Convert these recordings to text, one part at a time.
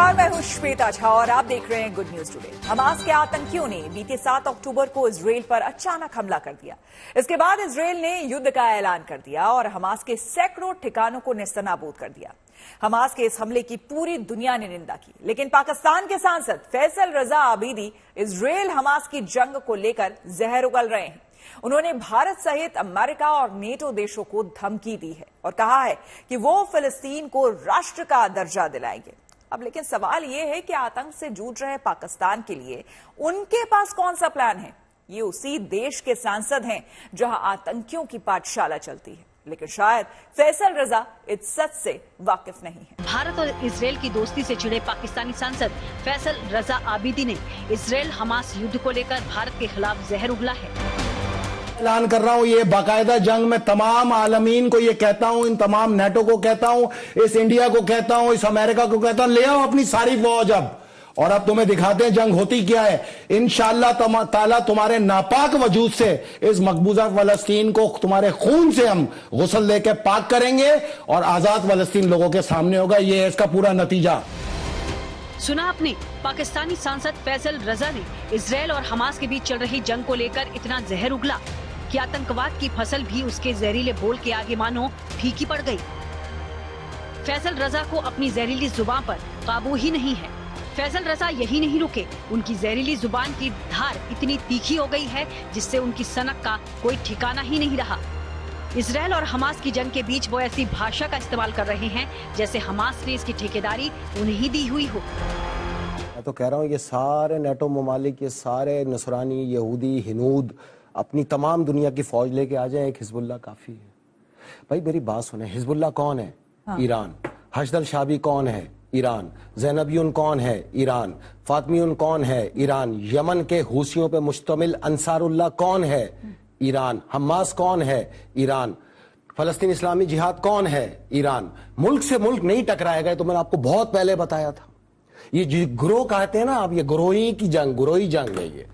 नमस्कार, मैं हूं श्वेता झा और आप देख रहे हैं गुड न्यूज टुडे। हमास के आतंकियों ने बीते 7 अक्टूबर को इजरायल पर अचानक हमला कर दिया। इसके बाद इजरायल ने युद्ध का ऐलान कर दिया और हमास के सैकड़ों ठिकानों को नेस्तनाबूद कर दिया। हमास के इस हमले की पूरी दुनिया ने निंदा की, लेकिन पाकिस्तान के सांसद फैसल रजा आबिदी इजरायल हमास की जंग को लेकर जहर उगल रहे हैं। उन्होंने भारत सहित अमेरिका और नेटो देशों को धमकी दी है और कहा है कि वो फिलिस्तीन को राष्ट्र का दर्जा दिलाएंगे। अब लेकिन सवाल ये है कि आतंक से जूझ रहे पाकिस्तान के लिए उनके पास कौन सा प्लान है। ये उसी देश के सांसद हैं जहां आतंकियों की पाठशाला चलती है, लेकिन शायद फैसल रजा इस सच से वाकिफ नहीं है। भारत और इजरायल की दोस्ती से जुड़े पाकिस्तानी सांसद फैसल रजा आबिदी ने इजरायल हमास युद्ध को लेकर भारत के खिलाफ जहर उगला है। ऐलान कर रहा हूं, ये बाकायदा जंग में तमाम आलमीन को ये कहता हूं, इन तमाम नेटो को कहता हूं, इस इंडिया को कहता हूं, इस अमेरिका को कहता हूं, ले आओ अपनी सारी फौज अब और तुम्हें दिखाते हैं जंग होती क्या है। इंशाअल्लाह ताला तुम्हारे नापाक वजूद से इस मकबूजा फलस्तीन को तुम्हारे खून से हम गुस्ल लेकर पाक करेंगे और आजाद फलस्तीन लोगों के सामने होगा। ये है इसका पूरा नतीजा। सुना आपने, पाकिस्तानी सांसद फैसल रजा ने इजरायल और हमास के बीच चल रही जंग को लेकर इतना जहर उगला कि आतंकवाद की फसल भी उसके जहरीले बोल के आगे मानो फीकी पड़ गई। फैसल रजा को अपनी जहरीली जुबान पर काबू ही नहीं है। फैसल रजा यही नहीं रुके, उनकी जहरीली जुबान की धार इतनी तीखी हो गई है जिससे उनकी सनक का कोई ठिकाना ही नहीं रहा। इजरायल और हमास की जंग के बीच वो ऐसी भाषा का इस्तेमाल कर रहे हैं जैसे हमास ने इसकी ठेकेदारी उन्हें ही दी हुई हो। मैं तो कह रहा हूं ये सारे नेटो ममालिक, ये सारे नसरानी, यहूदी, हिनूद अपनी तमाम दुनिया की फौज लेके आ जाए, एक हिजबुल्लाह काफी है। भाई मेरी बात सुने, हिजबुल्लाह कौन है? हाँ। ईरान। हशदल शाबी कौन है? ईरान। ज़ैनबियुन कौन है? ईरान। फातमियुन कौन है? ईरान। यमन के हूसियों पे मुश्तमिल अंसारुल्लाह कौन है? ईरान। हमास कौन है? ईरान। फलस्तीन इस्लामी जिहाद कौन है? ईरान। मुल्क से मुल्क नहीं टकराएगा, तो मैंने आपको बहुत पहले बताया था। ये गुरोह कहते हैं ना, अब ये गुरोही की जंग, गुरोही जंग है ये।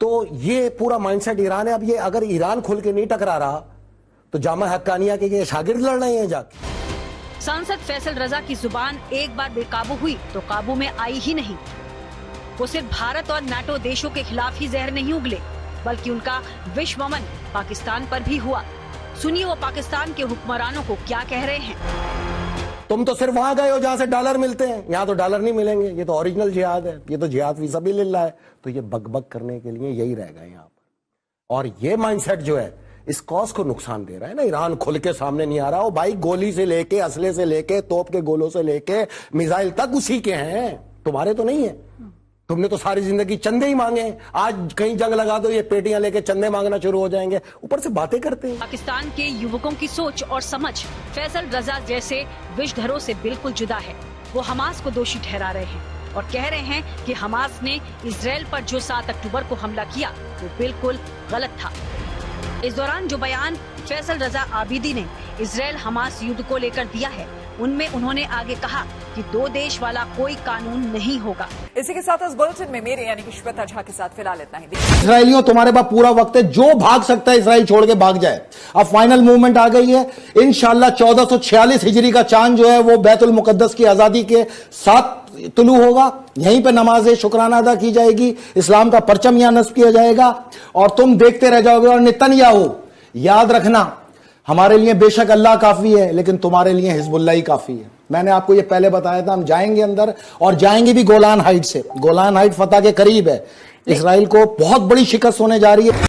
तो ये पूरा माइंडसेट ईरान है। अब ये अगर ईरान खुल के नहीं टकरा रहा तो जामा हक्कानिया के ये शागिर्द लड़ रहे हैं जाके। सांसद फैसल रजा की जुबान एक बार बेकाबू हुई तो काबू में आई ही नहीं। वो सिर्फ भारत और नाटो देशों के खिलाफ ही जहर नहीं उगले, बल्कि उनका विश्वमन पाकिस्तान पर भी हुआ। सुनिए वो पाकिस्तान के हुक्मरानों को क्या कह रहे हैं। तुम तो सिर्फ वहां गए हो जहां से डॉलर मिलते हैं, यहाँ तो डॉलर नहीं मिलेंगे, ये तो ओरिजिनल जिहाद है, ये तो जिहाद फी सबिलिल्लाह है। तो ये बकबक करने के लिए यही रहेगा यहाँ पर। और ये माइंडसेट जो है इस कॉज को नुकसान दे रहा है ना। ईरान खुल के सामने नहीं आ रहा हो भाई, गोली से लेके, असले से लेके, तोप के गोलों से लेके मिसाइल तक उसी के हैं, तुम्हारे तो नहीं है। तुमने तो सारी जिंदगी चंदे ही मांगे, आज कहीं जंग लगा दो ये पेटियां लेके चंदे मांगना शुरू हो जाएंगे, ऊपर से बातें करते हैं। पाकिस्तान के युवकों की सोच और समझ फैसल रजा जैसे विषधरों से बिल्कुल जुदा है। वो हमास को दोषी ठहरा रहे हैं और कह रहे हैं कि हमास ने इजरायल पर जो 7 अक्टूबर को हमला किया वो बिल्कुल गलत था। इस दौरान जो बयान फैसल रजा आबिदी ने इजरायल हमास युद्ध को लेकर दिया है, उनमें उन्होंने आगे कहा कि 2 देश वाला कोई कानून नहीं होगा। इसी के साथ इस बुलेटिन में मेरे यानी कि श्वेता झा के साथ फिलहाल इतना ही। इसराइलियों तुम्हारे पास पूरा वक्त है, जो भाग सकता है इसराइल छोड़ के भाग जाए। अब फाइनल मूवमेंट आ गई है। इंशाल्लाह 1446 हिजरी का चांद जो है वो बैतुल मुकद्दस की आजादी के साथ तुलू होगा। यहीं पे नमाज शुक्राना अदा की जाएगी, इस्लाम का परचम यहां नस्ब किया जाएगा और तुम देखते रह जाओगे। और नेतन्याहू, याद रखना, हमारे लिए बेशक अल्लाह काफी है, लेकिन तुम्हारे लिए हिजबुल्लाह ही काफी है। मैंने आपको ये पहले बताया था, हम जाएंगे अंदर और जाएंगे भी गोलान हाइट से। गोलान हाइट फतह के करीब है। इसराइल को बहुत बड़ी शिकस्त होने जा रही है।